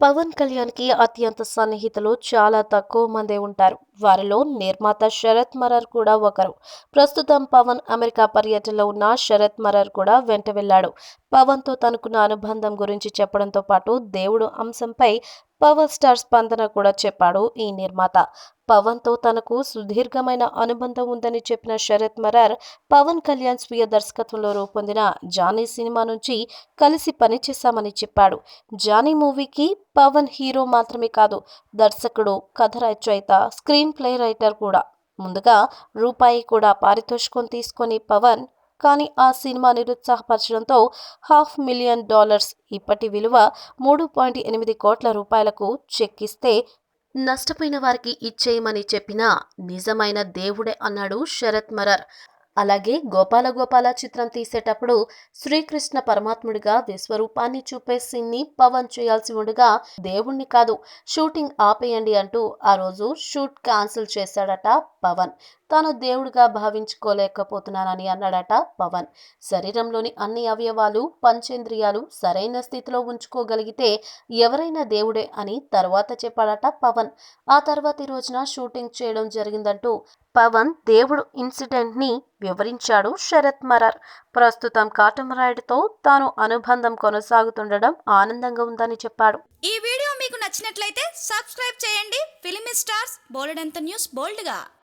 పవన్ కళ్యాణ్‌కి అత్యంత సన్నిహితులు చాలా తక్కువ మందే ఉంటారు. వారిలో నిర్మాత శరత్ మరర్ కూడా ఒకరు. ప్రస్తుతం పవన్ అమెరికా పర్యటనలో ఉన్న శరత్ మరర్ కూడా వెంట వెళ్లాడు. పవన్‌తో తనకున్న అనుబంధం గురించి చెప్పడంతో పాటు దేవుడు అంశంపై పవర్ స్టార్ స్పందన కూడా చెప్పాడు ఈ నిర్మాత. పవన్‌తో తనకు సుదీర్ఘమైన అనుబంధం ఉందని చెప్పిన శరత్ మరర్, పవన్ కళ్యాణ్ స్వీయ దర్శకత్వంలో రూపొందిన 'జానీ' సినిమా నుంచి కలిసి పనిచేశామని చెప్పాడు. 'జానీ' మూవీకి పవన్ హీరో మాత్రమే కాదు, దర్శకుడు, కథ రచయిత, స్క్రీన్ ప్లే రైటర్ కూడా. ముందుగా రూపాయి కూడా పారితోషికం తీసుకొని పవన్, కానీ ఆ సినిమా నిరుత్సాహపరచడంతో $500,000 ఇప్పటి విలువ 3.8 కోట్ల రూపాయలకు చెక్కిస్తే నష్టపోయిన వారికి ఇచ్చేయమని చెప్పినా నిజమైన దేవుడే అన్నాడు శరత్ మరర్. అలాగే గోపాల గోపాల చిత్రం తీసేటప్పుడు శ్రీకృష్ణ పరమాత్ముడిగా విశ్వరూపాన్ని చూపే సీన్ని పవన్ చేయాల్సి ఉండగా దేవుణ్ణి కాదు, షూటింగ్ ఆపేయండి అంటూ ఆ రోజు షూట్ క్యాన్సిల్ చేశాడట పవన్. తాను దేవుడిగా భావించుకోలేకపోతున్నానని అన్నాడట పవన్. శరీరంలోని అన్ని అవయవాలు, పంచేంద్రియాలు సరైన స్థితిలో ఉంచుకోగలిగితే ఎవరైనా దేవుడే అని తర్వాత చెప్పాడట పవన్. ఆ తర్వాతి రోజున షూటింగ్ చేయడం జరిగిందంటూ పవన్ దేవుడు ఇన్సిడెంట్ ని వివరించాడు శరత్ మరర్. ప్రస్తుతం కాటమరాయుడుతో తాను అనుబంధం కొనసాగుతుండడం ఆనందంగా ఉందని చెప్పాడు. ఈ వీడియో మీకు నచ్చినట్లయితే సబ్స్క్రైబ్ చేయండి. ఫిలిమి స్టార్స్ బోలెడంత న్యూస్ బోల్డ్గా